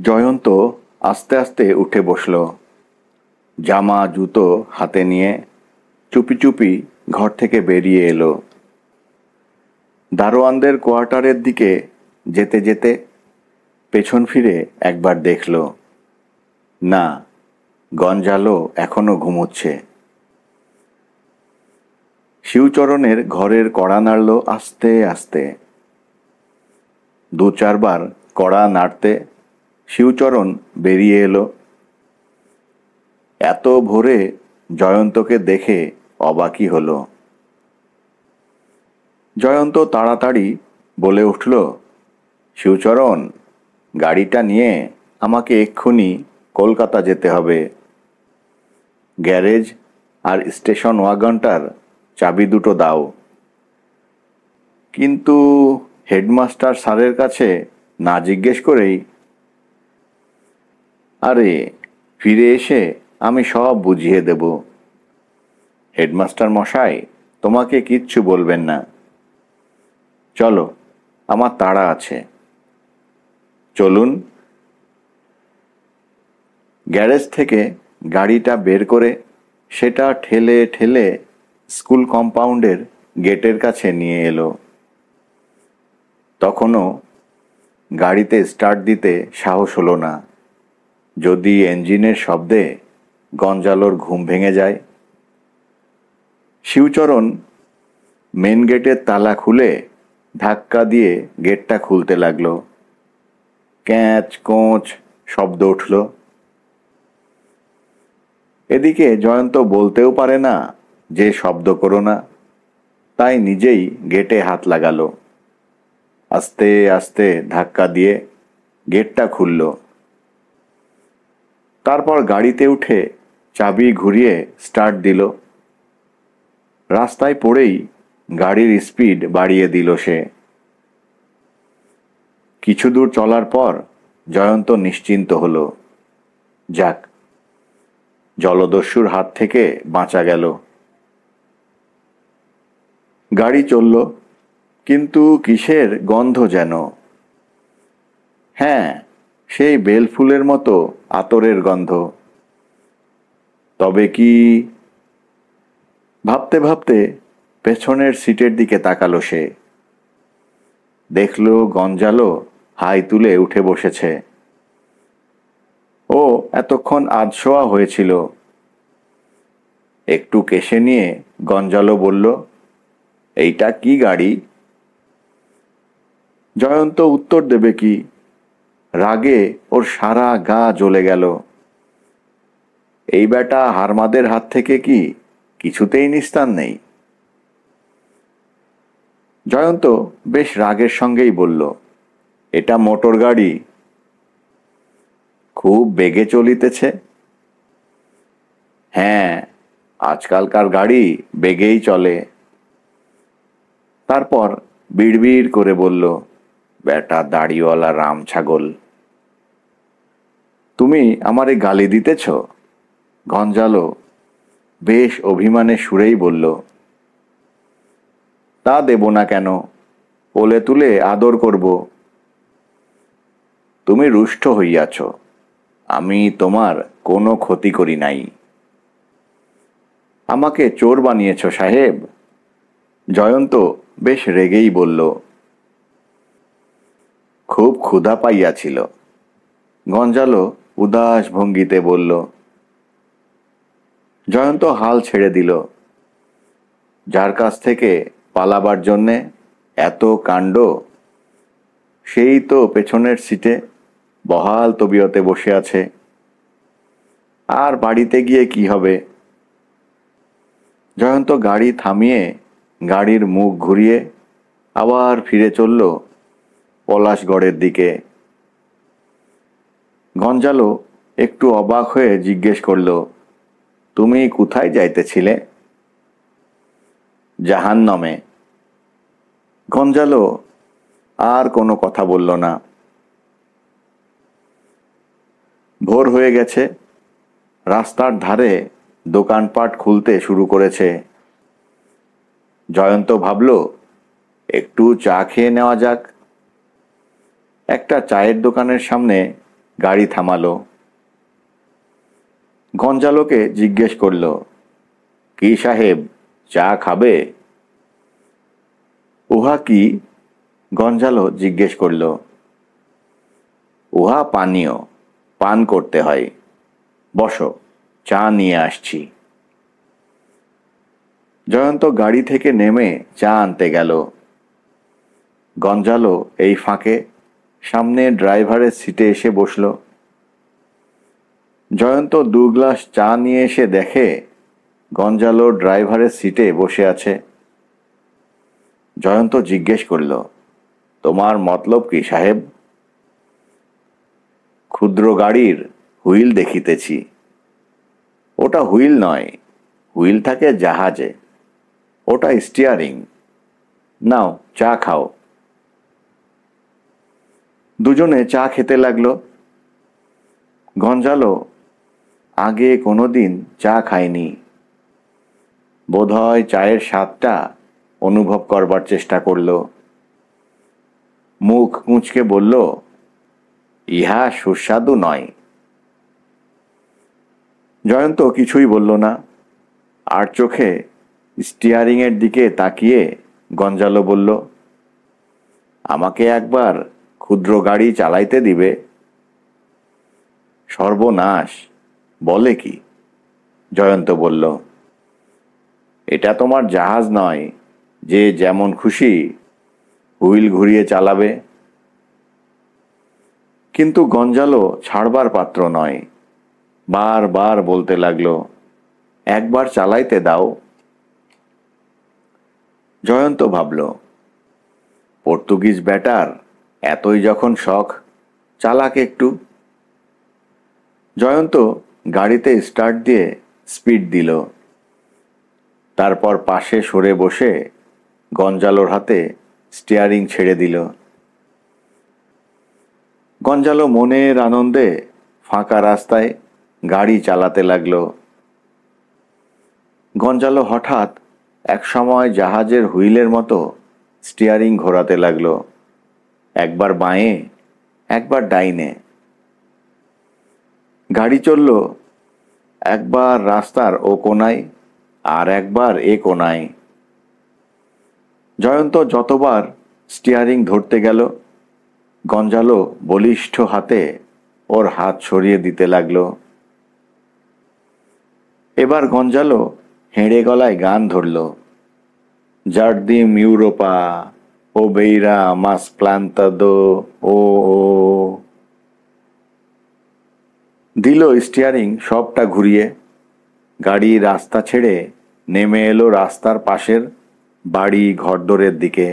জয়ন্ত আস্তে আস্তে উঠে বসল। জামা জুতো হাতে নিয়ে চুপি চুপি ঘর থেকে বেরিয়ে এলো। দারোয়ানদের কোয়ার্টারের দিকে যেতে যেতে পেছন ফিরে একবার দেখল, না, গঞ্জালো এখনো ঘুমোচ্ছে। শিবচরণের ঘরের কড়া নাড়ল আস্তে আস্তে। দু চারবার কড়া নাড়তে শিবচরণ বেরিয়ে এলো। এত ভোরে জয়ন্তকে দেখে অবাকই হলো। জয়ন্ত তাড়াতাড়ি বলে উঠল, শিবচরণ, গাড়িটা নিয়ে আমাকে এক্ষুনি কলকাতা যেতে হবে। গ্যারেজ আর স্টেশন ওয়াগনটার চাবি দুটো দাও। কিন্তু হেডমাস্টার স্যারের কাছে না জিজ্ঞেস করেই? আরে, ফিরে এসে আমি সব বুঝিয়ে দেব। হেডমাস্টার মশাই তোমাকে কিচ্ছু বলবেন না। চলো, আমার তাড়া আছে। চলুন। গ্যারেজ থেকে গাড়িটা বের করে সেটা ঠেলে ঠেলে স্কুল কম্পাউন্ডের গেটের কাছে নিয়ে এলো। তখনও গাড়িতে স্টার্ট দিতে সাহস হলো না। যদি ইঞ্জিনের শব্দে গঞ্জালোর ঘুম ভেঙে যায়। শিবচরণ মেন গেটের তালা খুলে ধাক্কা দিয়ে গেটটা খুলতে লাগলো। ক্যাঁচ কোঁচ শব্দ উঠল। এদিকে জয়ন্ত বলতেও পারে না যে শব্দ করো না, তাই নিজেই গেটে হাত লাগালো। আস্তে আস্তে ধাক্কা দিয়ে গেটটা খুলল। তারপর গাড়িতে উঠে চাবি ঘুরিয়ে স্টার্ট দিল। রাস্তায় পড়েই গাড়ির স্পিড বাড়িয়ে দিল সে। কিছু দূর চলার পর জয়ন্ত নিশ্চিন্ত হলো। যাক, জলদস্যুর হাত থেকে বাঁচা গেল। গাড়ি চলল, কিন্তু কিসের গন্ধ যেন। হ্যাঁ, সেই বেলফুলের মতো আতরের গন্ধ। তবে কি? ভাবতে ভাবতে পেছনের সিটের দিকে তাকালো সে। দেখল গঞ্জালো হাই তুলে উঠে বসেছে। ও এতক্ষণ আধশোয়া হয়েছিল। একটু কেশে নিয়ে গঞ্জালো বলল, এইটা কি গাড়ি? জয়ন্ত উত্তর দেবে কি? রাগে ওর সারা গা জ্বলে গেল। এই বেটা হারমাদের হাত থেকে কি কিছুতেই নিস্তার নেই। জয়ন্ত বেশ রাগের সঙ্গেই বলল, এটা মোটর গাড়ি। খুব বেগে চলিতেছে। হ্যাঁ, আজকালকার গাড়ি বেগেই চলে। তারপর বিড়বিড় করে বলল, বেটা দাড়িওয়ালা রাম ছাগল। তুমি আমারে গালি দিতেছ? গঞ্জালো বেশ অভিমানে সুরেই বলল। তা দেব না কেন, কোলে তুলে আদর করব। তুমি রুষ্ট হইয়াছ, আমি তোমার কোনো ক্ষতি করি নাই। আমাকে চোর বানিয়েছ সাহেব। জয়ন্ত বেশ রেগেই বলল। খুব ক্ষুধা পাইয়াছিল। গঞ্জালো উদাস ভঙ্গিতে বলল। জয়ন্ত হাল ছেড়ে দিল। যার কাছ থেকে পালাবার জন্যে এত কাণ্ড, সেই তো পেছনের সিটে বহাল তবিয়তে বসে আছে। আর বাড়িতে গিয়ে কি হবে? জয়ন্ত গাড়ি থামিয়ে গাড়ির মুখ ঘুরিয়ে আবার ফিরে চলল পলাশগড়ের দিকে। গঞ্জালো একটু অবাক হয়ে জিজ্ঞেস করল, তুমি কোথায় যাইতেছিলে? জাহান্নামে। গঞ্জালো আর কোনো কথা বলল না। ভোর হয়ে গেছে। রাস্তার ধারে দোকানপাট খুলতে শুরু করেছে। জয়ন্ত ভাবল, একটু চা খেয়ে নেওয়া যাক। একটা চায়ের দোকানের সামনে গাড়ি থামালো। গঞ্জালোকে জিজ্ঞেস করলো, কি সাহেব, চা খাবে? উহা কি? গঞ্জালো জিজ্ঞেস করলো। উহা পানীয়, পান করতে হয়। বসো, চা নিয়ে আসছি। জয়ন্ত গাড়ি থেকে নেমে চা আনতে গেল। গঞ্জালো এই ফাঁকে সামনে ড্রাইভারের সিটে এসে বসল। জয়ন্ত 2 গ্লাস চা নিয়ে এসে দেখে গঞ্জালো ড্রাইভারের সিটে বসে আছে। জয়ন্ত জিজ্ঞেস করল, তোমার মতলব কি সাহেব? ক্ষুদ্র গাড়ির হুইল দেখিতেছি। ওটা হুইল নয়, হুইল থাকে জাহাজে, ওটা স্টিয়ারিং। নাও চা খাও। দুজনে চা খেতে লাগলো। গঞ্জালো আগে কোনোদিন চা খায়নি। বোধহয় চায়ের স্বাদটা অনুভব করবার চেষ্টা করল। মুখ কুঁচকে বলল, ইহা সুস্বাদু নয়। জয়ন্ত কিছুই বলল না। আর চোখে স্টিয়ারিংয়ের দিকে তাকিয়ে গঞ্জালো বলল, আমাকে একবার ক্ষুদ্র গাড়ি চালাইতে দিবে? সর্বনাশ, বলে কি? জয়ন্ত বলল, এটা তোমার জাহাজ নয় যে যেমন খুশি হুইল ঘুরিয়ে চালাবে। কিন্তু গঞ্জালো ছাড়বার পাত্র নয়। বারবার বলতে লাগলো, একবার চালাইতে দাও। জয়ন্ত ভাবল, পর্তুগিজ ব্যাটার এতই যখন শখ, চালাক একটু। জয়ন্ত গাড়িতে স্টার্ট দিয়ে স্পিড দিল। তারপর পাশে সরে বসে গঞ্জালোর হাতে স্টিয়ারিং ছেড়ে দিল। গঞ্জালো মনের আনন্দে ফাঁকা রাস্তায় গাড়ি চালাতে লাগলো। গঞ্জালো হঠাৎ এক সময় জাহাজের হুইলের মতো স্টিয়ারিং ঘোরাতে লাগলো, একবার বাঁয়ে, একবার ডাইনে। গাড়ি চলল একবার রাস্তার ও কোনায়, আর একবার এ কোনায়। জয়ন্ত যতবার স্টিয়ারিং ধরতে গেল, গঞ্জালো বলিষ্ঠ হাতে ওর হাত সরিয়ে দিতে লাগলো। এবার গঞ্জালো হেঁড়ে গলায় গান ধরল, জার্দিম ইউরোপা ও বেইরা মাস প্লান্তাদো ও ও। দিল স্টিয়ারিং সবটা ঘুরিয়ে। গাড়ি রাস্তা ছেড়ে নেমে এলো রাস্তার পাশের বাড়ি ঘরদোরের দিকে।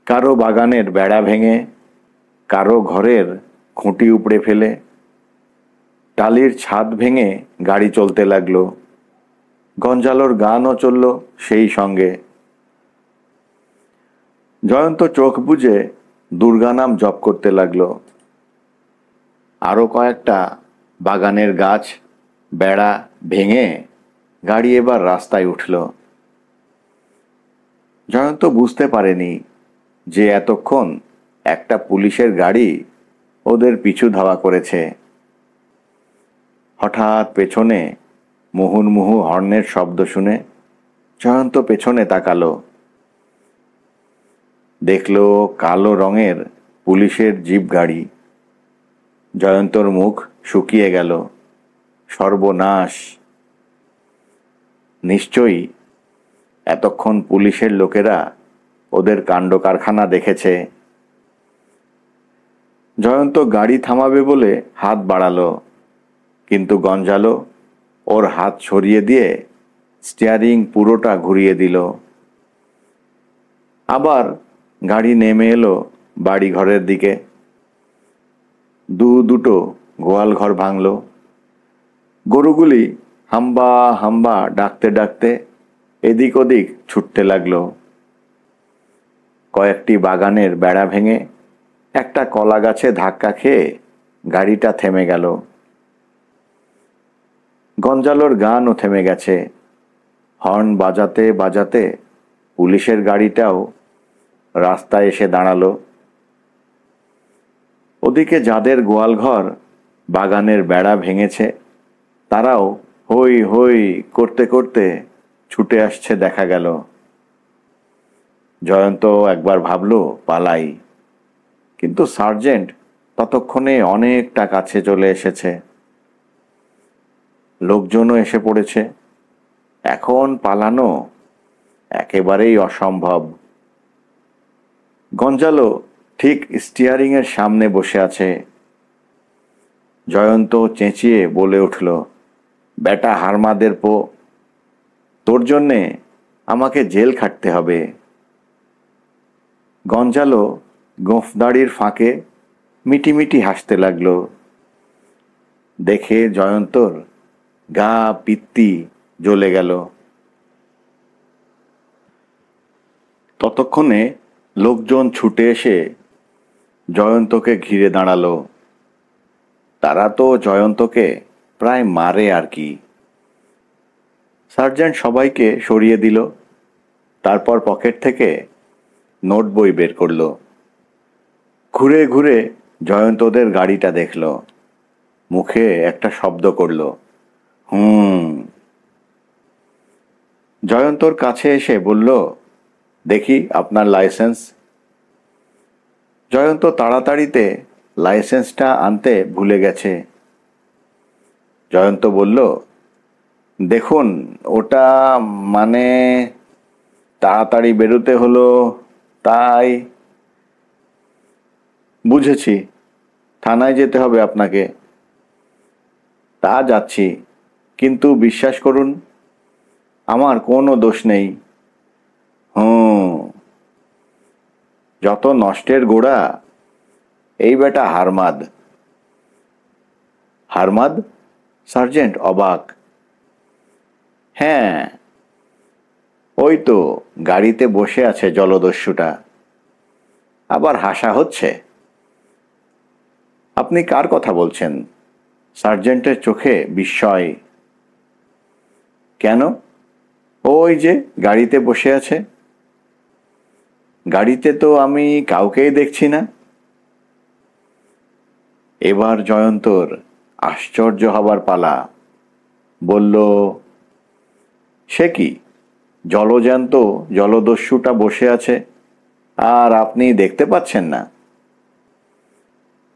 কারো বাগানের বেড়া ভেঙে, কারো ঘরের খুঁটি উপড়ে ফেলে, টালির ছাদ ভেঙে গাড়ি চলতে লাগলো। গঞ্জালোর গানও চলল সেই সঙ্গে। জয়ন্ত চোখ বুজে দুর্গা নাম জপ করতে লাগলো। আরো কয়েকটা বাগানের গাছ বেড়া ভেঙে গাড়ি এবার রাস্তায় উঠল। জয়ন্ত বুঝতে পারেনি যে এতক্ষণ একটা পুলিশের গাড়ি ওদের পিছু ধাওয়া করেছে। হঠাৎ পেছনে মুহুর্মুহু হর্নের শব্দ শুনে জয়ন্ত পেছনে তাকালো। দেখলো কালো রঙের পুলিশের জিপ গাড়ি। জয়ন্তর মুখ শুকিয়ে গেল। সর্বনাশ! নিশ্চয়ই এতক্ষণ পুলিশের লোকেরা ওদের কাণ্ড কারখানা দেখেছে। জয়ন্ত গাড়ি থামাবে বলে হাত বাড়ালো, কিন্তু গঞ্জালো ওর হাত সরিয়ে দিয়ে স্টিয়ারিং পুরোটা ঘুরিয়ে দিল। আবার গাড়ি নেমে এলো বাড়ি ঘরের দিকে। দুটো গোয়াল ঘর ভাঙল। গরুগুলি হাম্বা হাম্বা ডাকতে ডাকতে এদিক ওদিক ছুটতে লাগলো। কয়েকটি বাগানের বেড়া ভেঙে একটা কলা গাছে ধাক্কা খেয়ে গাড়িটা থেমে গেল। গঞ্জালোর গানও থেমে গেছে। হর্ন বাজাতে বাজাতে পুলিশের গাড়িটাও রাস্তায় এসে দাঁড়ালো। ওদিকে যাদের গোয়ালঘর বাগানের বেড়া ভেঙেছে তারাও হই হই করতে করতে ছুটে আসছে দেখা গেল। জয়ন্ত একবার ভাবল পালাই, কিন্তু সার্জেন্ট ততক্ষণে অনেকটা কাছে চলে এসেছে। লোকজনও এসে পড়েছে। এখন পালানো একেবারেই অসম্ভব। গঞ্জালো ঠিক স্টিয়ারিংয়ের সামনে বসে আছে। জয়ন্ত চেঁচিয়ে বলে উঠল, বেটা হারমাদের পো, তোর জন্যে আমাকে জেল খাটতে হবে। গঞ্জালো গোঁফদাড়ির ফাঁকে মিটিমিটি হাসতে লাগলো। দেখে জয়ন্তর গা পিত্তি জ্বলে গেল। ততক্ষণে লোকজন ছুটে এসে জয়ন্তকে ঘিরে দাঁড়ালো। তারা তো জয়ন্তকে প্রায় মারে আর কি। সার্জেন্ট সবাইকে সরিয়ে দিল। তারপর পকেট থেকে নোট বই বের করলো। ঘুরে ঘুরে জয়ন্তদের গাড়িটা দেখল। মুখে একটা শব্দ করল, জয়ন্তর কাছে এসে বলল, দেখি আপনার লাইসেন্স। জয়ন্ত তাড়াতাড়িতে লাইসেন্সটা আনতে ভুলে গেছে। জয়ন্ত বলল, দেখুন ওটা মানে তাড়াতাড়ি বেরোতে হলো তাই। বুঝেছি, থানায় যেতে হবে আপনাকে। তা যাচ্ছি, কিন্তু বিশ্বাস করুন আমার কোনো দোষ নেই। যত নষ্টের গোড়া এই বেটা হারমাদ। হারমাদ? সার্জেন্ট অবাক। হ্যাঁ, ওই তো গাড়িতে বসে আছে জলদস্যুটা। আবার হাসা হচ্ছে। আপনি কার কথা বলছেন? সার্জেন্টের চোখে বিস্ময়। কেন? ওই যে গাড়িতে বসে আছে। গাড়িতে তো আমি কাউকেই দেখছি না। এবার জয়ন্তর আশ্চর্য হবার পালা। বলল, সে কি, জলজ্যান্ত জলদস্যুটা বসে আছে আর আপনি দেখতে পাচ্ছেন না?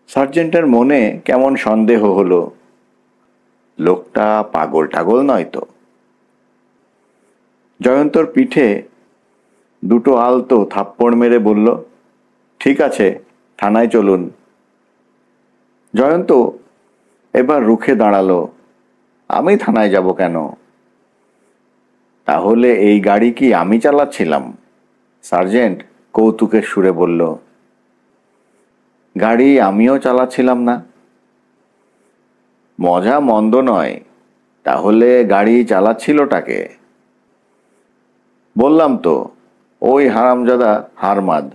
সার্জেন্টের মনে কেমন সন্দেহ হলো। লোকটা পাগল টাগল নয় তো? জয়ন্তর পিঠে দুটো আলতো থাপ্পড় মেরে বলল, ঠিক আছে, থানায় চলুন। জয়ন্ত এবার রুখে দাঁড়ালো। আমি থানায় যাব কেন? তাহলে এই গাড়ি কি আমি চালাচ্ছিলাম? সার্জেন্ট কৌতুকের সুরে বলল, গাড়ি আমিও চালাচ্ছিলাম না। মজা মন্দ নয়, তাহলে গাড়ি চালাচ্ছিলটাকে? বললাম তো, ওই হারামজাদা হারমাদ।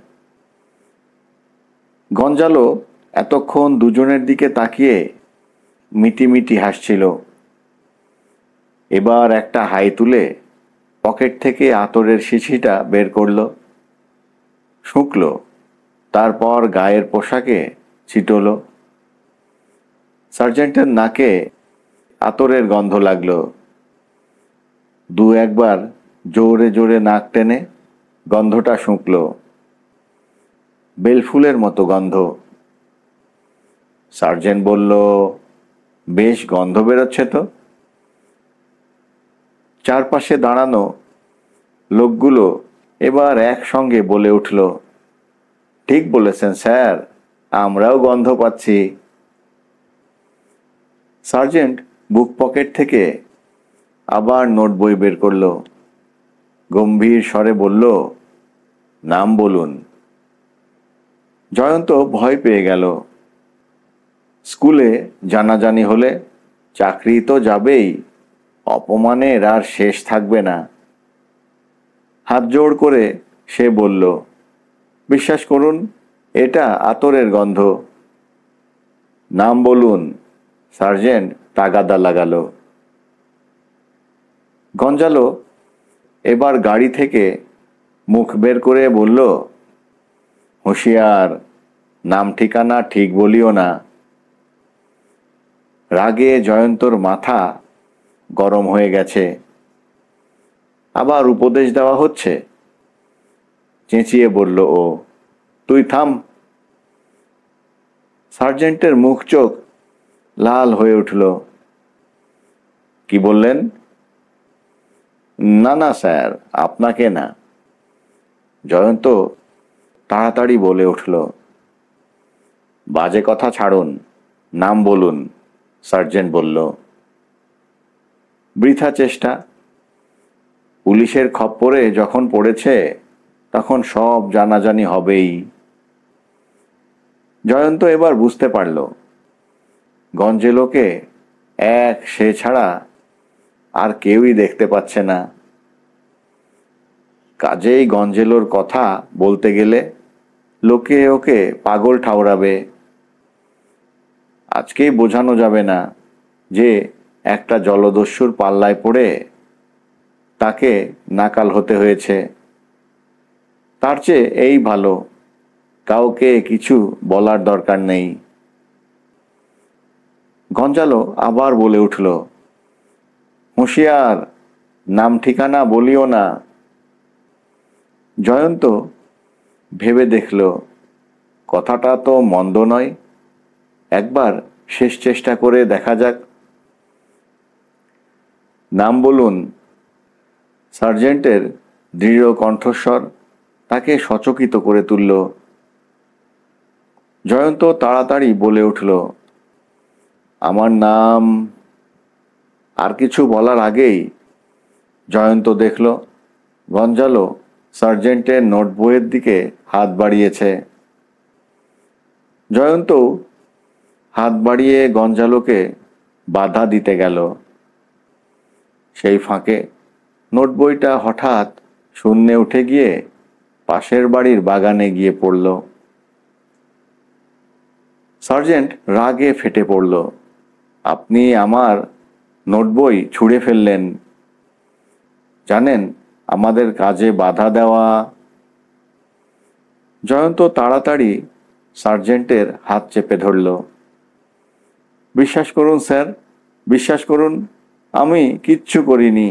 গঞ্জালো এতক্ষণ দুজনের দিকে তাকিয়ে মিটিমিটি হাসছিল। এবার একটা হাই তুলে পকেট থেকে আতরের শিশিটা বের করল, শুঁকল, তারপর গায়ের পোশাকে ছিটল। সার্জেন্টের নাকে আতরের গন্ধ লাগলো। দু একবার জোরে জোরে নাক টেনে গন্ধটা শুঁকল। বেলফুলের মতো গন্ধ। সার্জেন্ট বলল, বেশ গন্ধ বেরোচ্ছে তো। চারপাশে দাঁড়ানো লোকগুলো এবার একসঙ্গে বলে উঠল, ঠিক বলেছেন স্যার, আমরাও গন্ধ পাচ্ছি। সার্জেন্ট বুক পকেট থেকে আবার নোট বই বের করল। গম্ভীর স্বরে বলল, নাম বলুন। জয়ন্ত ভয় পেয়ে গেল। স্কুলে জানাজানি হলে চাকরি তো যাবেই, অপমানের আর শেষ থাকবে না। হাত জোড় করে সে বলল, বিশ্বাস করুন এটা আতরের গন্ধ। নাম বলুন। সার্জেন্ট তাগাদা লাগালো। গঞ্জালো এবার গাড়ি থেকে মুখ বের করে বলল, হুঁশিয়ার, নাম ঠিকানা ঠিক বলিও না। রাগে জয়ন্তর মাথা গরম হয়ে গেছে। আবার উপদেশ দেওয়া হচ্ছে? চেঁচিয়ে বলল ও, তুই থাম। সার্জেন্টের মুখ চোখ লাল হয়ে উঠল। কি বললেন? না না স্যার, আপনাকে না। জয়ন্ত তাড়াতাড়ি বলে উঠল। বাজে কথা ছাড়ুন, নাম বলুন। সার্জেন্ট বলল। বৃথা চেষ্টা। পুলিশের খপ্পরে যখন পড়েছে তখন সব জানাজানি হবেই। জয়ন্ত এবার বুঝতে পারল, গঞ্জেলোকে এক সে ছাড়া আর কেউই দেখতে পাচ্ছে না। কাজেই গঞ্জেলোর কথা বলতে গেলে লোকে ওকে পাগল ঠাউরাবে। আজকেই বোঝানো যাবে না যে একটা জলদস্যুর পাল্লায় পড়ে তাকে নাকাল হতে হয়েছে। তার চেয়ে এই ভালো, কাউকে কিছু বলার দরকার নেই। গঞ্জালো আবার বলে উঠল, হুঁশিয়ার, নাম ঠিকানা বলিও না। জয়ন্ত ভেবে দেখল, কথাটা তো মন্দ নয়, একবার শেষ চেষ্টা করে দেখা যাক। নাম বলুন। সার্জেন্টের দৃঢ় কণ্ঠস্বর তাকে সচকিত করে তুলল। জয়ন্ত তাড়াতাড়ি বলে উঠল, আমার নাম। আর কিছু বলার আগেই জয়ন্ত দেখল গঞ্জালো সার্জেন্টের নোট বইয়ের দিকে হাত বাড়িয়েছে। জয়ন্ত হাত বাড়িয়ে গঞ্জালোকে বাধা দিতে গেল। সেই ফাঁকে নোট বইটা হঠাৎ শূন্যে উঠে গিয়ে পাশের বাড়ির বাগানে গিয়ে পড়ল। সার্জেন্ট রাগে ফেটে পড়ল, আপনি আমার নোট বই ছুঁড়ে ফেললেন। জানেন আমাদের কাজে বাধা দেওয়া। জয়ন্ত তাড়াতাড়ি সার্জেন্টের হাত চেপে ধরল। বিশ্বাস করুন স্যার, বিশ্বাস করুন, আমি কিচ্ছু করিনি।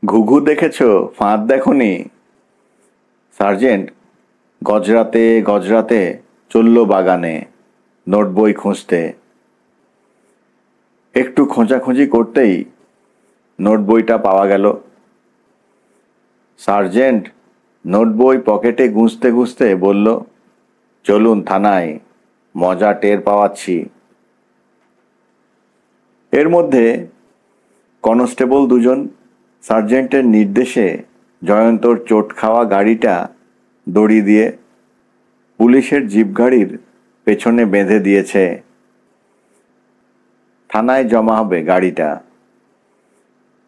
ঘুঘু দেখেছ, ফাঁদ দেখনি? সার্জেন্ট গজরাতে গজরাতে চলল বাগানে নোট বই খুঁজতে। একটু খোঁজাখুঁজি করতেই নোট বইটা পাওয়া গেল। সার্জেন্ট নোট বই পকেটে গুঁজতে গুঁজতে বলল, চলুন থানায়, মজা টের পাওয়াচ্ছি। এর মধ্যে কনস্টেবল দুজন সার্জেন্টের নির্দেশে জয়ন্তর চোট খাওয়া গাড়িটা দড়ি দিয়ে পুলিশের জিপ গাড়ির পেছনে বেঁধে দিয়েছে। থানায় জমা হবে গাড়িটা।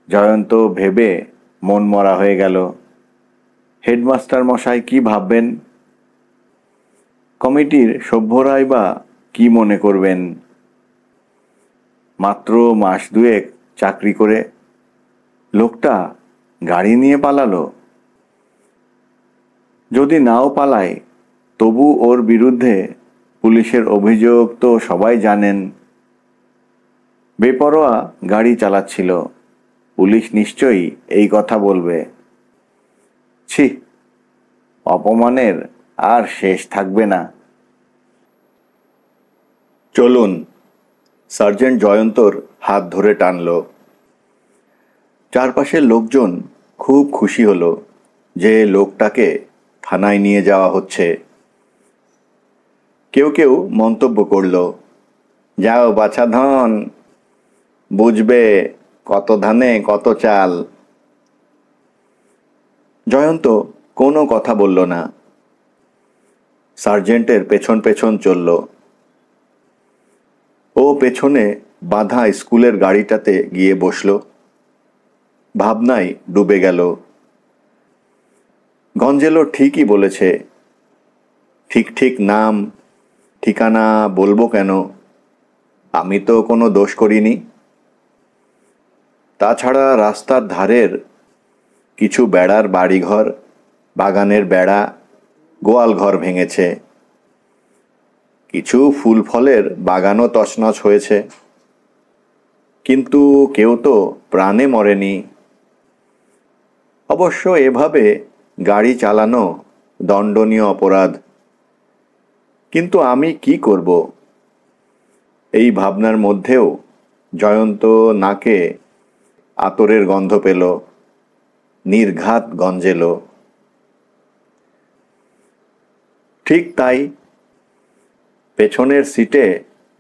জয়ন্ত ভেবে মন মরা হয়ে গেল, হেডমাস্টার মশাই কি ভাববেন? কমিটির সভ্যরাই বা কি মনে করবেন? মাত্র মাস দুয়েক চাকরি করে লোকটা গাড়ি নিয়ে পালালো। যদি নাও পালায় তবু ওর বিরুদ্ধে পুলিশের অভিযোগ তো সবাই জানেন। বেপরোয়া গাড়ি চালাচ্ছিল, পুলিশ নিশ্চয়ই এই কথা বলবে। ছি, অপমানের আর শেষ থাকবে না। চলুন। সার্জেন্ট জয়ন্তর হাত ধরে টানল। চারপাশের লোকজন খুব খুশি হলো যে লোকটাকে থানায় নিয়ে যাওয়া হচ্ছে। কেউ কেউ মন্তব্য করল, যাও বাছা ধন, বুঝবে কত ধানে কত চাল। জয়ন্ত কোনো কথা বলল না। সার্জেন্টের পেছন পেছন চলল। ও পেছনে বাঁধা স্কুলের গাড়িটাতে গিয়ে বসল। ভাবনায় ডুবে গেল। গঞ্জেলো ঠিকই বলেছে, ঠিক ঠিক নাম ঠিকানা বলবো কেন? আমি তো কোনো দোষ করিনি। তাছাড়া রাস্তার ধারের কিছু বেড়ার বাড়িঘর, বাগানের বেড়া, গোয়াল ঘর ভেঙেছে, কিছু ফুল ফলের বাগানও তছনছ হয়েছে, কিন্তু কেউ তো প্রাণে মরেনি। অবশ্য এভাবে গাড়ি চালানো দণ্ডনীয় অপরাধ, কিন্তু আমি কি করব? এই ভাবনার মধ্যেও জয়ন্ত নাকে আতরের গন্ধ পেল, নির্ঘাত গঞ্জেল। ঠিক তাই, পেছনের সিটে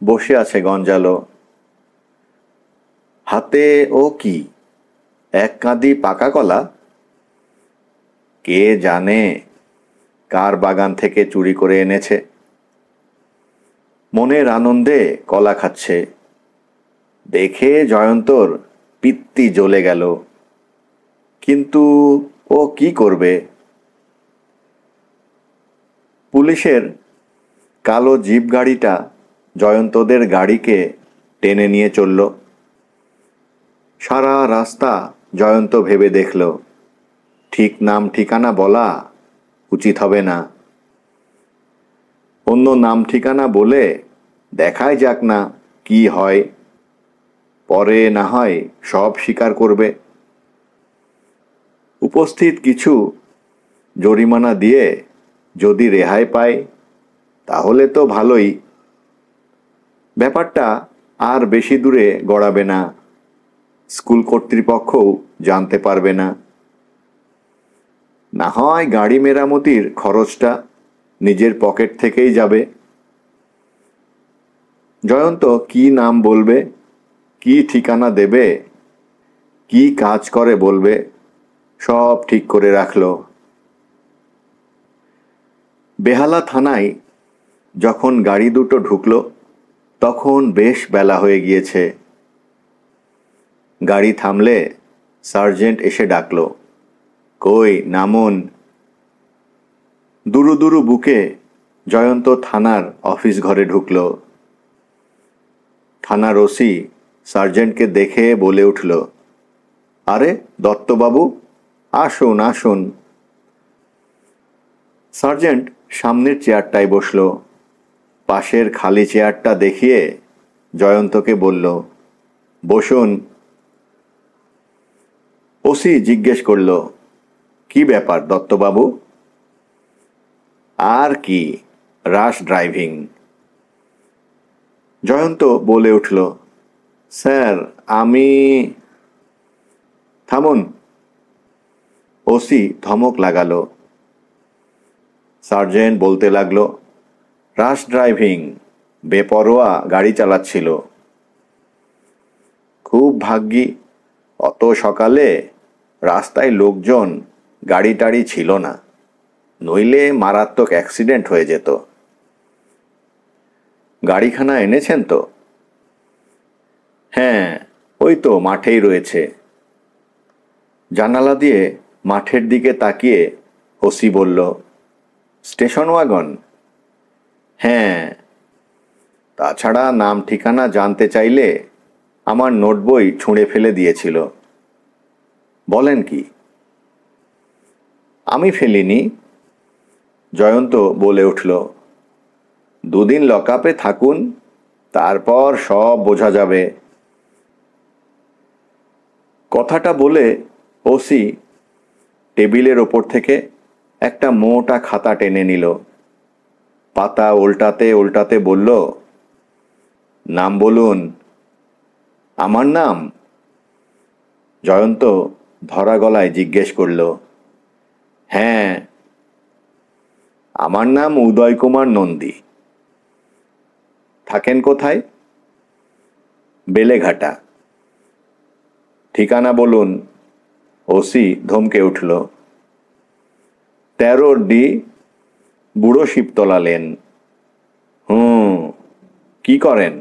বসে আছে গঞ্জালো। হাতে ও কি, এক কাঁদি পাকা কলা? কে জানে কার বাগান থেকে চুরি করে এনেছে। মনের আনন্দে কলা খাচ্ছে, দেখে জয়ন্তর পিত্তি জ্বলে গেল। কিন্তু ও কি করবে? পুলিশের কালো জিপ গাড়িটা জয়ন্তদের গাড়িকে টেনে নিয়ে চলল। সারা রাস্তা জয়ন্ত ভেবে দেখল, ঠিক নাম ঠিকানা বলা উচিত হবে না। অন্য নাম ঠিকানা বলে দেখাই যাক না কি হয়, পরে না হয় সব স্বীকার করবে। উপস্থিত কিছু জরিমানা দিয়ে যদি রেহাই পায় তাহলে তো ভালোই। ব্যাপারটা আর বেশি দূরে গড়াবে না, স্কুল কর্তৃপক্ষও জানতে পারবে না। না হয় গাড়ি মেরামতির খরচটা নিজের পকেট থেকেই যাবে। জয়ন্ত কি নাম বলবে, কি ঠিকানা দেবে, কি কাজ করে বলবে, সব ঠিক করে রাখল। বেহালা থানায় যখন গাড়ি দুটো ঢুকলো তখন বেশ বেলা হয়ে গিয়েছে। গাড়ি থামলে সার্জেন্ট এসে ডাকল, কই নামুন। দুরু দুরু বুকে জয়ন্ত থানার অফিস ঘরে ঢুকল। থানার ওসি সার্জেন্টকে দেখে বলে উঠল, আরে দত্তবাবু, আসুন আসুন। সার্জেন্ট সামনের চেয়ারটায় বসল। পাশের খালি চেয়ারটা দেখিয়ে জয়ন্তকে বলল, বসুন। ওসি জিজ্ঞেস করল, কি ব্যাপার দত্তবাবু? আর কি, রাশ ড্রাইভিং। জয়ন্ত বলে উঠল, স্যার আমি। থামুন, ওসি ধমক লাগালো। সার্জেন্ট বলতে লাগলো, রাশ ড্রাইভিং, বেপরোয়া গাড়ি চালাচ্ছিল। খুব ভাগ্যি অত সকালে রাস্তায় লোকজন গাড়ি টাড়ি ছিল না, নইলে মারাত্মক অ্যাক্সিডেন্ট হয়ে যেত। গাড়িখানা এনেছেন তো? হ্যাঁ, ওই তো মাঠেই রয়েছে। জানালা দিয়ে মাঠের দিকে তাকিয়ে ওসি বলল, স্টেশন ওয়াগন? হ্যাঁ। তাছাড়া নাম ঠিকানা জানতে চাইলে আমার নোটবই ছুঁড়ে ফেলে দিয়েছিল। বলেন কি? আমি ফেলিনি, জয়ন্ত বলে উঠল। দুদিন লকআপে থাকুন, তারপর সব বোঝা যাবে। কথাটা বলে ওসি টেবিলের ওপর থেকে একটা মোটা খাতা টেনে নিল। পাতা উল্টাতে উল্টাতে বলল, নাম বলুন। আমার নাম? জয়ন্ত ধরা গলায় জিজ্ঞেস করল। হ্যাঁ। আমার নাম উদয় কুমার নন্দী। থাকেন কোথায়? বেলেঘাটা। ঠিকানা বলুন। ওসি ধমকে উঠল। 13D বুড়ো শিবতলা লেন। কি করেন?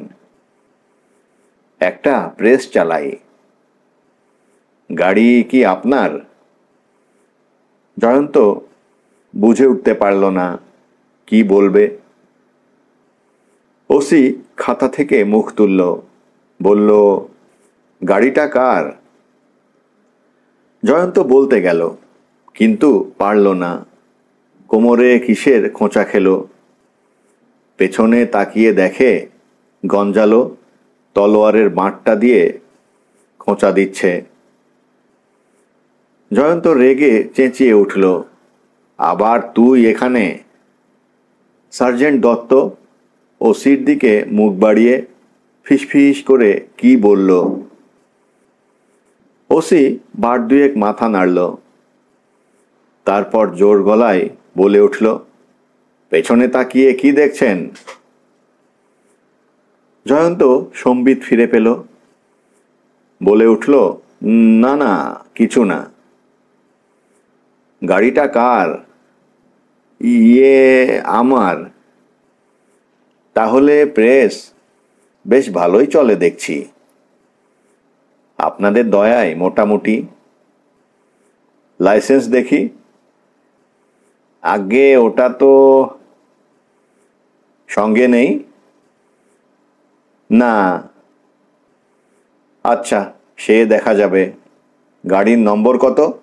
একটা প্রেস চালাই। গাড়ি কি আপনার? জয়ন্ত বুঝে উঠতে পারল না কি বলবে। ওসি খাতা থেকে মুখ তুলল, বলল, গাড়িটা কার? জয়ন্ত বলতে গেল, কিন্তু পারল না। কোমরে কিসের খোঁচা খেলো। পেছনে তাকিয়ে দেখে গঞ্জালো তলোয়ারের বাঁটটা দিয়ে খোঁচা দিচ্ছে। জয়ন্ত রেগে চেঁচিয়ে উঠল, আবার তুই এখানে? সার্জেন্ট দত্ত ওসির দিকে মুখ বাড়িয়ে ফিসফিস করে কি বলল। ওসি বার দুয়েক মাথা নাড়ল, তারপর জোর গলায় বলে উঠল, পেছনে তাকিয়ে কি দেখছেন? জয়ন্ত সম্বিত ফিরে পেল, বলে উঠল, না না, কিছু না। গাড়িটা কার? ইয়ে, আমার। তাহলে প্রেস বেশ ভালোই চলে দেখছি। আপনাদের দয়ায় মোটামুটি। লাইসেন্স দেখি। আগে ওটা তো সঙ্গে নেই। না। আচ্ছা, সে দেখা যাবে। গাড়ির নম্বর কত?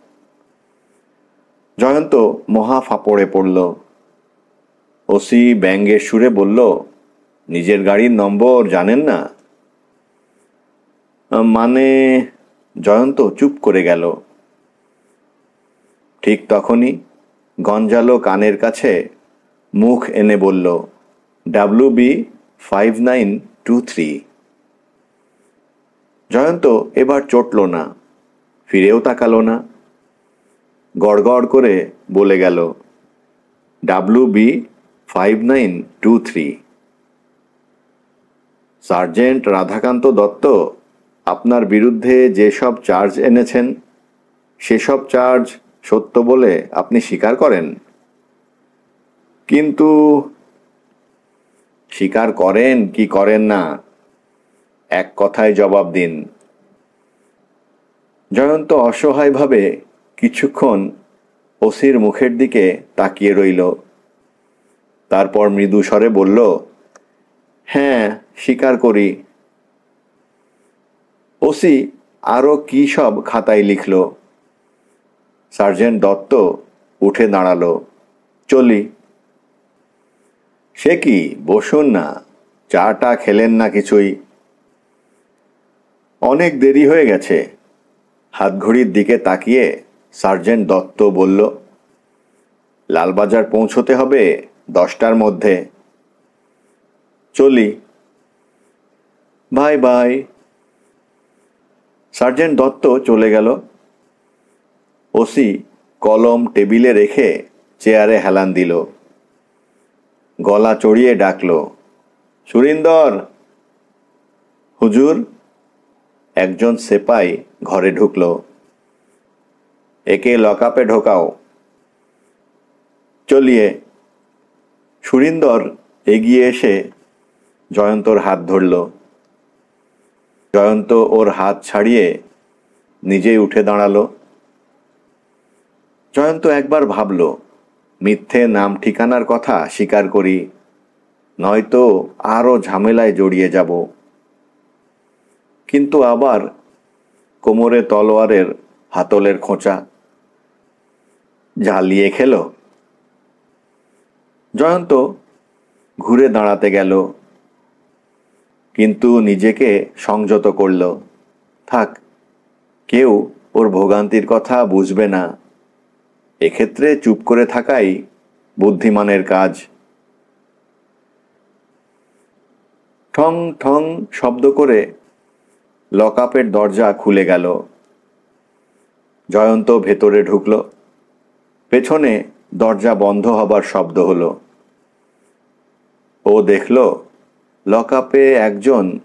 জয়ন্ত মহা ফাঁপড়ে পড়ল। ওসি ব্যঙ্গের সুরে বলল, নিজের গাড়ির নম্বর জানেন না? মানে? জয়ন্ত চুপ করে গেল। ঠিক তখনই গঞ্জালো কানের কাছে মুখ এনে বলল, WB5923। জয়ন্ত এবার চটল না, ফিরেও তাকালো না, গড়গড় করে বলে গেল, WB5923। সার্জেন্ট রাধাকান্ত দত্ত আপনার বিরুদ্ধে যেসব চার্জ এনেছেন সেসব চার্জ সত্য বলে আপনি স্বীকার করেন? কিন্তু স্বীকার করেন কি করেন না, এক কথায় জবাব দিন। জয়ন্ত অসহায়ভাবে কিছুক্ষণ ওসির মুখের দিকে তাকিয়ে রইল, তারপর মৃদু স্বরে বলল, হ্যাঁ, স্বীকার করি। ওসি আরো কি সব খাতায় লিখল। সার্জেন্ট দত্ত উঠে দাঁড়ালো, চলি। সে কি, বসুন না, চাটা খেলেন না কিছুই? অনেক দেরি হয়ে গেছে। হাতঘড়ির দিকে তাকিয়ে সার্জেন্ট দত্ত বলল, লালবাজার পৌঁছতে হবে 10টার মধ্যে। চলি। Bye bye. সার্জেন্ট দত্ত চলে গেল। ওসি কলম টেবিলে রেখে চেয়ারে হেলান দিল, গলা চড়িয়ে ডাকল, সুরিন্দর। হুজুর। একজন সেপাই ঘরে ঢুকল। একে লকআপে ঢোকাও। চলিয়ে। সুরিন্দর এগিয়ে এসে জয়ন্তর হাত ধরল। জয়ন্ত ওর হাত ছাড়িয়ে নিজেই উঠে দাঁড়ালো। জয়ন্ত একবার ভাবল, মিথ্যে নাম ঠিকানার কথা স্বীকার করি, নয়তো আরো ঝামেলায় জড়িয়ে যাব। কিন্তু আবার কোমরে তলোয়ারের হাতলের খোঁচা, জ্বালিয়ে খেল। জয়ন্ত ঘুরে দাঁড়াতে গেল, কিন্তু নিজেকে সংযত করল, থাক, কেউ ওর ভোগান্তির কথা বুঝবে না, এক্ষেত্রে চুপ করে থাকাই বুদ্ধিমানের কাজ। ঠং ঠং শব্দ করে লকআপের দরজা খুলে গেল। জয়ন্ত ভেতরে ঢুকল। পেছনে দরজা বন্ধ হবার শব্দ হলো। ও দেখল লকআপে একজন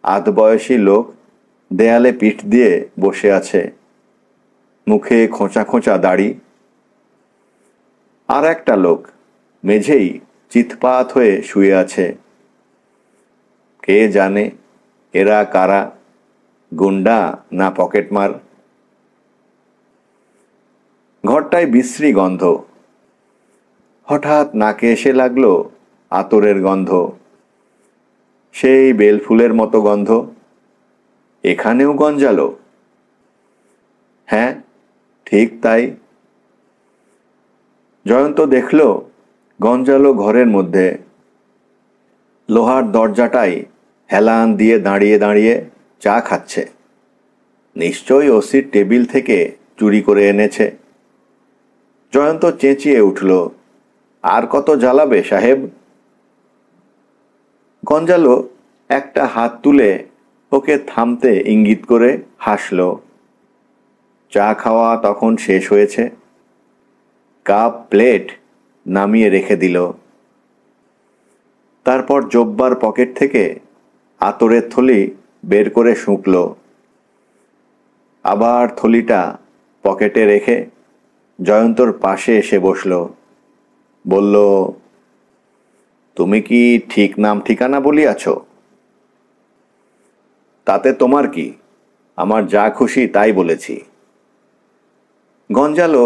আধবয়সী লোক দেয়ালে পিঠ দিয়ে বসে আছে, মুখে খোঁচা খোঁচা দাড়ি। আর একটা লোক মেঝেই চিৎপাত হয়ে শুয়ে আছে। কে জানে এরা কারা, গুন্ডা না পকেটমার। ঘরটায় বিশ্রী গন্ধ। হঠাৎ নাকে এসে লাগলো আতরের গন্ধ, সেই বেলফুলের মতো গন্ধ। এখানেও গঞ্জালো? হ্যাঁ, ঠিক তাই। জয়ন্ত দেখল গঞ্জালো ঘরের মধ্যে লোহার দরজাটায় হেলান দিয়ে দাঁড়িয়ে দাঁড়িয়ে চা খাচ্ছে। নিশ্চয়ই ওসির টেবিল থেকে চুরি করে এনেছে। জয়ন্ত চেঁচিয়ে উঠল, আর কত জ্বালাবে সাহেব? গঞ্জালো একটা হাত তুলে ওকে থামতে ইঙ্গিত করে হাসল। চা খাওয়া তখন শেষ হয়েছে। কাপ প্লেট নামিয়ে রেখে দিল। তারপর জব্বার পকেট থেকে আতরের থলি বের করে শুঁকল। আবার থলিটা পকেটে রেখে জয়ন্তর পাশে এসে বসল। বলল, তুমি কি ঠিক নাম ঠিকানা বলিয়াছ? তাতে তোমার কি? আমার যা খুশি তাই বলেছি। গঞ্জালো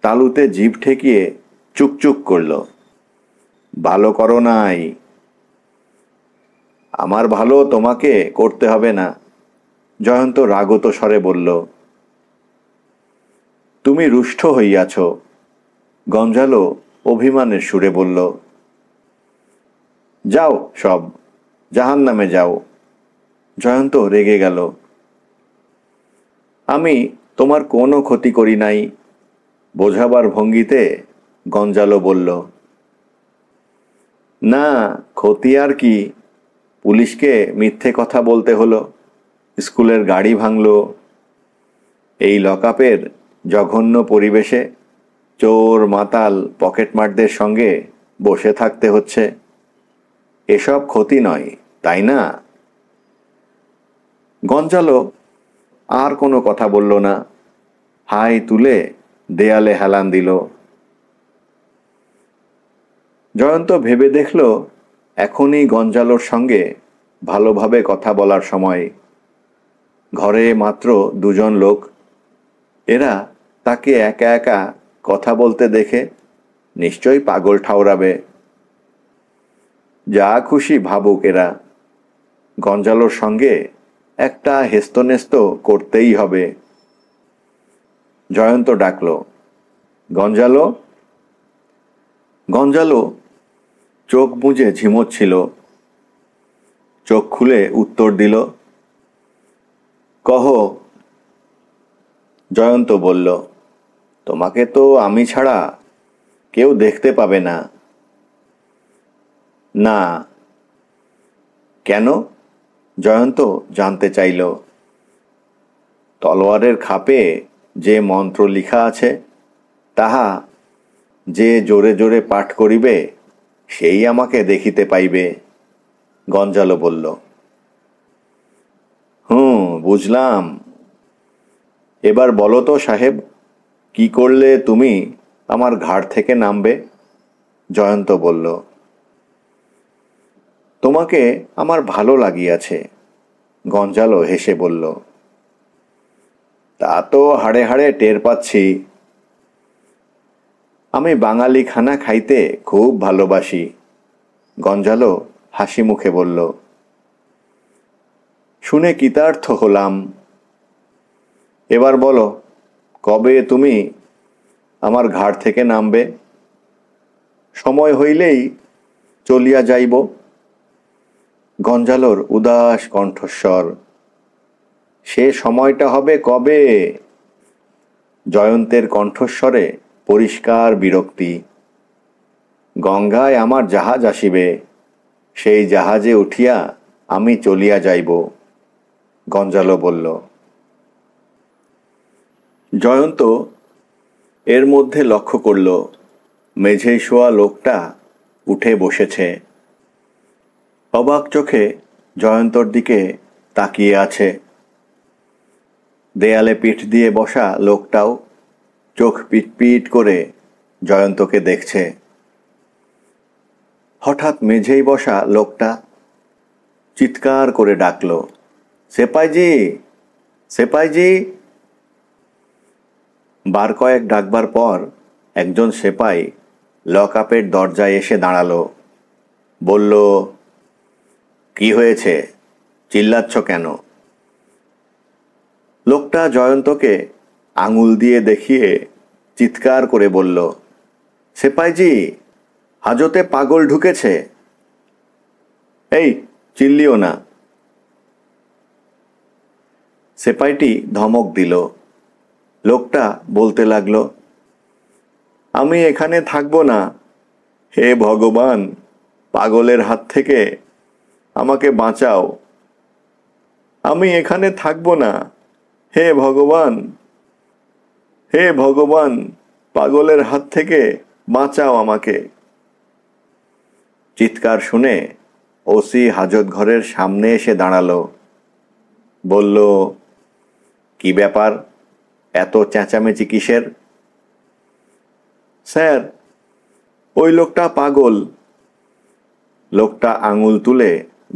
তালুতে জিভ ঠেকিয়ে চুকচুক করল। ভালো করো নাই। আমার ভালো তোমাকে করতে হবে না, জয়ন্ত রাগত স্বরে বলল। তুমি রুষ্ট হইয়াছ, গঞ্জালো অভিমানের সুরে বলল। যাও সব, জাহান্নামে যাও। জয়ন্ত রেগে গেল। আমি তোমার কোনো ক্ষতি করি নাই, বোঝাবার ভঙ্গিতে গঞ্জালো বলল। না, ক্ষতি আর কি, পুলিশকে মিথ্যে কথা বলতে হলো, স্কুলের গাড়ি ভাঙলো, এই লকআপের জঘন্য পরিবেশে চোর মাতাল পকেটমারদের সঙ্গে বসে থাকতে হচ্ছে। এসব ক্ষতি নয়, তাই না? গঞ্জালো আর কোনো কথা বলল না। হাই তুলে দেয়ালে হেলান দিল। জয়ন্ত ভেবে দেখল এখনই গঞ্জালোর সঙ্গে ভালোভাবে কথা বলার সময়। ঘরে মাত্র দুজন লোক। এরা তাকে একা একা কথা বলতে দেখে নিশ্চয়ই পাগল ঠাউরাবে। যা খুশি ভাবুক এরা, গঞ্জালোর সঙ্গে একটা হেস্তনেস্ত করতেই হবে। জয়ন্ত ডাকল, গঞ্জালো। গঞ্জালো চোখ বুজে ঝিমোচ্ছিল। চোখ খুলে উত্তর দিল, কহ। জয়ন্ত বলল, তোমাকে তো আমি ছাড়া কেউ দেখতে পাবে না। না। কেন? জয়ন্ত জানতে চাইল। তলোয়ারের খাপে যে মন্ত্র লিখা আছে, তাহা যে জোরে জোরে পাঠ করিবে সেই আমাকে দেখিতে পাইবে, গঞ্জালো বলল। বুঝলাম। এবার বলো তো সাহেব, কি করলে তুমি আমার ঘাড় থেকে নামবে? জয়ন্ত বলল, তোমাকে আমার ভালো লাগিয়াছে, গঞ্জালো হেসে বলল। তা তো হাড়ে হাড়ে টের পাচ্ছি। আমি বাঙালি খানা খাইতে খুব ভালোবাসি, গঞ্জালো হাসি মুখে বলল। শুনে কৃতার্থ হলাম। এবার বলো, কবে তুমি আমার ঘাড় থেকে নামবে? সময় হইলেই চলিয়া যাইব। গঞ্জালোর উদাস কণ্ঠস্বর। সে সময়টা হবে কবে? জয়ন্তের কণ্ঠস্বরে পরিষ্কার বিরক্তি। গঙ্গায় আমার জাহাজ আসিবে, সেই জাহাজে উঠিয়া আমি চলিয়া যাইব, গঞ্জালো বলল। জয়ন্ত এর মধ্যে লক্ষ্য করল মেঝেয় শোয়া লোকটা উঠে বসেছে। অবাক চোখে জয়ন্তর দিকে তাকিয়ে আছে। দেয়ালে পিঠ দিয়ে বসা লোকটাও চোখ পিটপিট করে জয়ন্তকে দেখছে। হঠাৎ মেঝেয় বসা লোকটা চিৎকার করে ডাকল, সেপাইজি, সেপাইজি। বার কয়েক ডাকবার পর একজন সেপাই লকআপের দরজায় এসে দাঁড়ালো। বলল, কি হয়েছে, চিল্লাচ্ছ কেন? লোকটা জয়ন্তকে আঙুল দিয়ে দেখিয়ে চিৎকার করে বলল, সেপাইজি, হাজতে পাগল ঢুকেছে। এই, চিল্লিও না। সেপাইটি ধমক দিল। লোকটা বলতে লাগলো, আমি এখানে থাকবো না। হে ভগবান, পাগলের হাত থেকে আমাকে বাঁচাও। আমি এখানে থাকবো না। হে ভগবান, হে ভগবান, পাগলের হাত থেকে বাঁচাও আমাকে। চিৎকার শুনে ওসি হাজত ঘরের সামনে এসে দাঁড়ালো। বলল, কি ব্যাপার, এত চেঁচামেচি কিসের? স্যার, ওই লোকটা পাগল। লোকটা আঙুল তুলে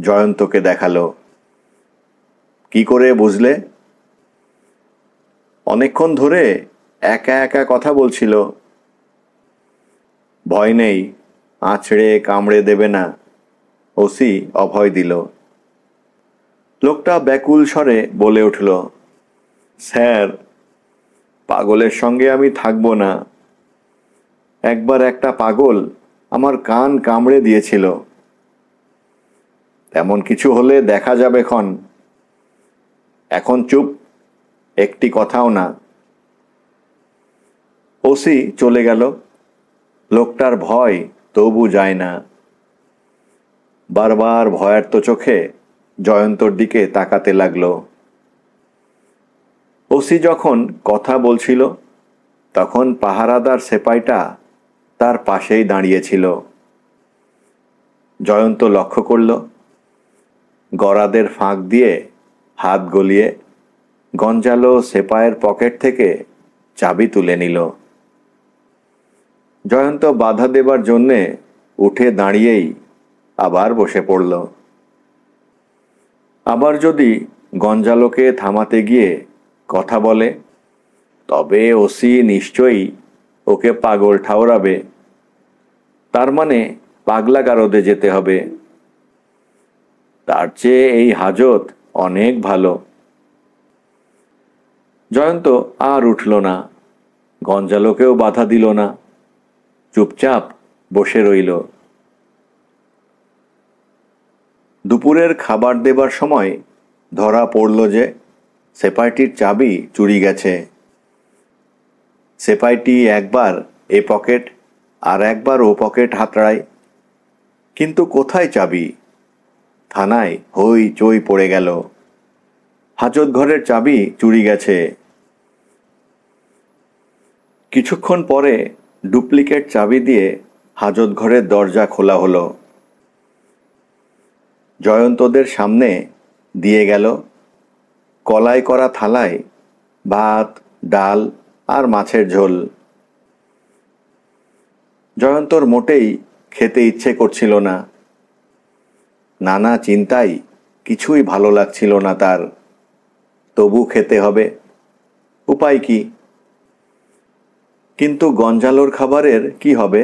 জয়ন্তকে দেখালো। কি করে বুঝলে? অনেকক্ষণ ধরে একা একা কথা বলছিল। ভয় নেই, আঁচড়ে কামড়ে দেবে না, ওসি অভয় দিল। লোকটা ব্যাকুল স্বরে বলে উঠল, স্যার, পাগলের সঙ্গে আমি থাকবো না। একবার একটা পাগল আমার কান কামড়ে দিয়েছিল। তেমন কিছু হলে দেখা যাবে খন। এখন চুপ, একটি কথাও না। ওসি চলে গেল। লোকটার ভয় তবু যায় না। বারবার ভয়ার্ত চোখে জয়ন্তর দিকে তাকাতে লাগলো। ওসি যখন কথা বলছিল তখন পাহারাদার সেপাইটা তার পাশেই দাঁড়িয়েছিল। জয়ন্ত লক্ষ্য করল, গরাদের ফাঁক দিয়ে হাত গলিয়ে গঞ্জালো সেপাইয়ের পকেট থেকে চাবি তুলে নিল। জয়ন্ত বাধা দেবার জন্যে উঠে দাঁড়িয়েই আবার বসে পড়ল। আবার যদি গঞ্জালোকে থামাতে গিয়ে কথা বলে, তবে ওসি নিশ্চয়ই ওকে পাগল ঠাওরাবে। তার মানে পাগলা গারদে যেতে হবে। তার চেয়ে এই হাজত অনেক ভালো। জয়ন্ত আর উঠল না, গঞ্জালোকেও বাধা দিল না, চুপচাপ বসে রইল। দুপুরের খাবার দেবার সময় ধরা পড়ল যে সেপাইটির চাবি চুরি গেছে। সেপাইটি একবার এ পকেট আর একবার ও পকেট হাতড়ায়, কিন্তু কোথায় চাবি? থানায় হই চই পড়ে গেল, হাজত ঘরের চাবি চুরি গেছে। কিছুক্ষণ পরে ডুপ্লিকেট চাবি দিয়ে হাজত ঘরের দরজা খোলা হলো। জয়ন্তদের সামনে দিয়ে গেল কলাই করা থালায় ভাত, ডাল আর মাছের ঝোল। জয়ন্তর মোটেই খেতে ইচ্ছে করছিল না। নানা চিন্তায় কিছুই ভালো লাগছিল না তার। তবু খেতে হবে, উপায় কি? কিন্তু গঞ্জালোর খাবারের কি হবে?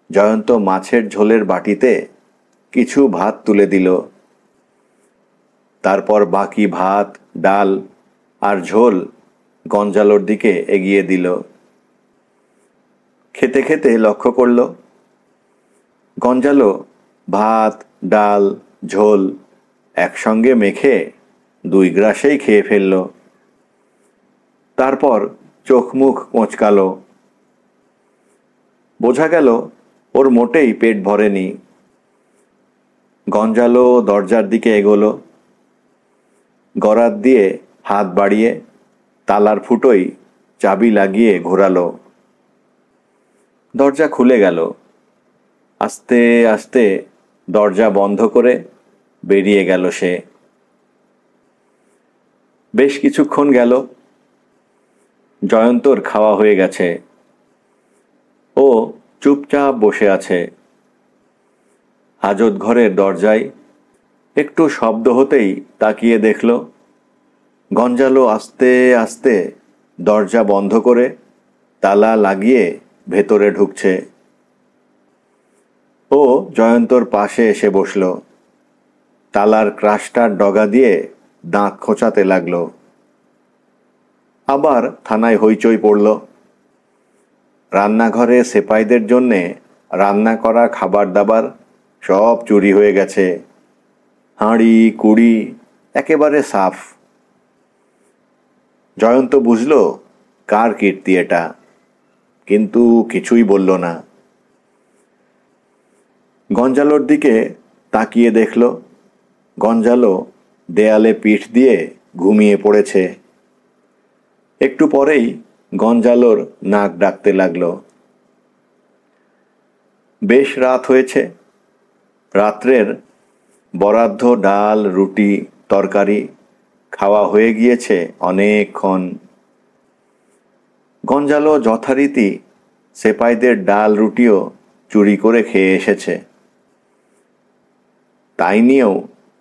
জয়ন্ত মাছের ঝোলের বাটিতে কিছু ভাত তুলে দিল। তারপর বাকি ভাত, ডাল আর ঝোল গঞ্জালোর দিকে এগিয়ে দিল। খেতে খেতে লক্ষ্য করল, গঞ্জালো ভাত, ডাল, ঝোল একসঙ্গে মেখে 2 গ্রাসেই খেয়ে ফেলল। তারপর চোখ মুখ কোঁচকালো। বোঝা গেল ওর মোটেই পেট ভরেনি। গঞ্জালো দরজার দিকে এগোলো। গরাদ দিয়ে হাত বাড়িয়ে তালার ফুটোয় চাবি লাগিয়ে ঘোরালো। দরজা খুলে গেল। আস্তে আস্তে দরজা বন্ধ করে বেরিয়ে গেল সে। বেশ কিছুক্ষণ গেল। জয়ন্তর খাওয়া হয়ে গেছে। ও চুপচাপ বসে আছে। হাজত ঘরের দরজায় একটু শব্দ হতেই তাকিয়ে দেখল গঞ্জালো আস্তে আস্তে দরজা বন্ধ করে তালা লাগিয়ে ভেতরে ঢুকছে। ও জয়ন্তর পাশে এসে বসল। তালার ক্রাশটার ডগা দিয়ে দাঁত খোঁচাতে লাগলো। আবার থানায় হইচই পড়ল। রান্নাঘরে সেপাইদের জন্যে রান্না করা খাবার দাবার সব চুরি হয়ে গেছে। হাঁড়ি কুড়ি একেবারে সাফ। জয়ন্ত বুঝল কার কীর্তি এটা, কিন্তু কিছুই বলল না। গঞ্জালোর দিকে তাকিয়ে দেখল গঞ্জালো দেয়ালে পিঠ দিয়ে ঘুমিয়ে পড়েছে। একটু পরেই গঞ্জালোর নাক ডাকতে লাগলো। বেশ রাত হয়েছে। রাত্রের বরাদ্দ ডাল রুটি তরকারি খাওয়া হয়ে গিয়েছে অনেকক্ষণ। গঞ্জালো যথারীতি সেপাইদের ডাল রুটিও চুরি করে খেয়ে এসেছে। তাই নিয়েও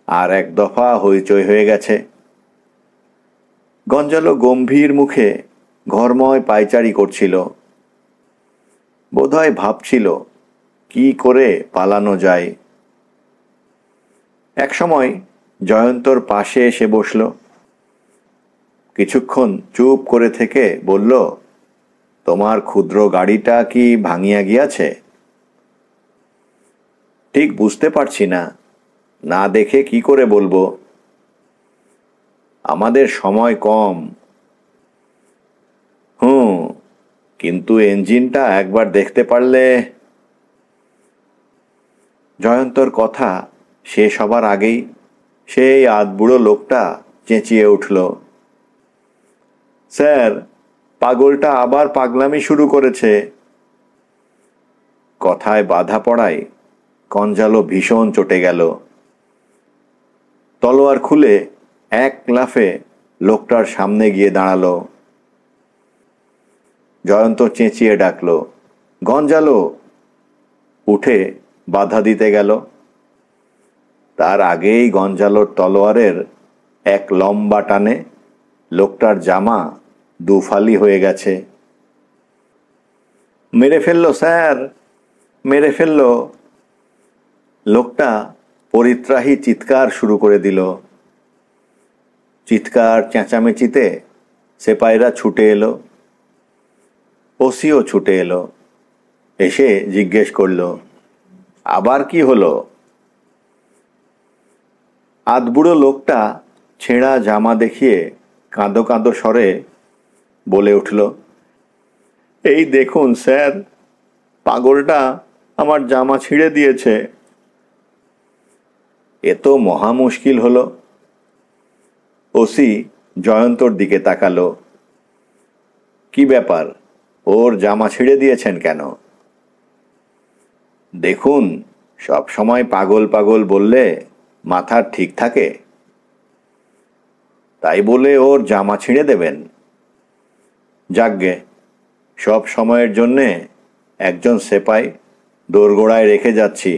আর এক দফা হইচই হয়ে গেছে। গঞ্জালো গম্ভীর মুখে ঘরময় পায়চারি করছিল। বোধহয় ভাবছিল কি করে পালানো যায়। একসময় জয়ন্তর পাশে এসে বসল। কিছুক্ষণ চুপ করে থেকে বলল, তোমার ক্ষুদ্র গাড়িটা কি ভাঙিয়া গিয়াছে? ঠিক বুঝতে পারছি না, না দেখে কি করে বলবো। আমাদের সময় কম। কিন্তু ইঞ্জিনটা একবার দেখতে পারলে। জয়ন্তর কথা শেষ হবার আগেই সেই আধবুড়ো লোকটা চেঁচিয়ে উঠল, স্যার, পাগলটা আবার পাগলামি শুরু করেছে। কথায় বাধা পড়ায় গঞ্জালো ভীষণ চটে গেল। তলোয়ার খুলে এক লাফে লোকটার সামনে গিয়ে দাঁড়ালো। জয়ন্ত চেঁচিয়ে ডাকল, গঞ্জালো! উঠে বাধা দিতে গেল। তার আগেই গঞ্জালোর তলোয়ারের এক লম্বা টানে লোকটার জামা দুফালি হয়ে গেছে। মেরে ফেললো স্যার, মেরে ফেললো! লোকটা পরিত্রাহী চিৎকার শুরু করে দিল। চিৎকার চেঁচামেচিতে সেপাইরা ছুটে এলো। ওসিও ছুটে এলো। এসে জিজ্ঞেস করল, আবার কি হলো? আধবুড়ো লোকটা ছেঁড়া জামা দেখিয়ে কাঁদো কাঁদো স্বরে বলে উঠল, এই দেখুন স্যার, পাগলটা আমার জামা ছিঁড়ে দিয়েছে। এ তো মহা মুশকিল হলো। ওসি জয়ন্তর দিকে তাকালো। কি ব্যাপার, ওর জামা ছিঁড়ে দিয়েছেন কেন? দেখুন, সব সময় পাগল পাগল বললে মাথার ঠিক থাকে? তাই বলে ওর জামা ছিঁড়ে দেবেন? যাকগে, সব সময়ের জন্যে একজন সেপাই দোরগোড়ায় রেখে যাচ্ছি।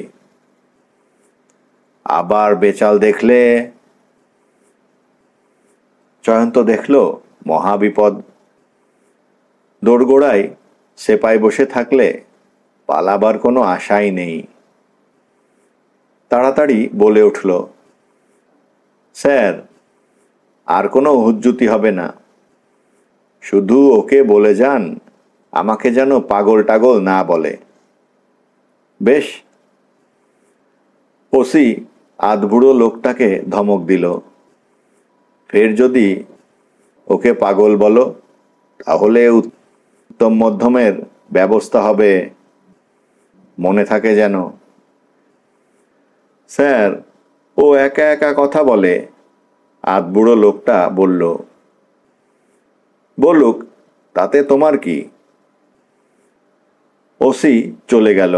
আবার বেচাল দেখলে। জয়ন্ত দেখল মহাবিপদ। দোরগোড়ায় সেপাই বসে থাকলে পালাবার কোনো আশাই নেই। তাড়াতাড়ি বলে উঠল, স্যার, আর কোনো হুজ্জুতি হবে না। শুধু ওকে বলে যান আমাকে যেন পাগল টাগল না বলে। বেশ। ওসি আধবুড়ো লোকটাকে ধমক দিল, ফের যদি ওকে পাগল বলো তাহলে উত্তম মধ্যমের ব্যবস্থা হবে, মনে থাকে যেন। স্যার, ও একা একা কথা বলে, আধবুড়ো লোকটা বলল। বলুক, তাতে তোমার কি? ওসি চলে গেল।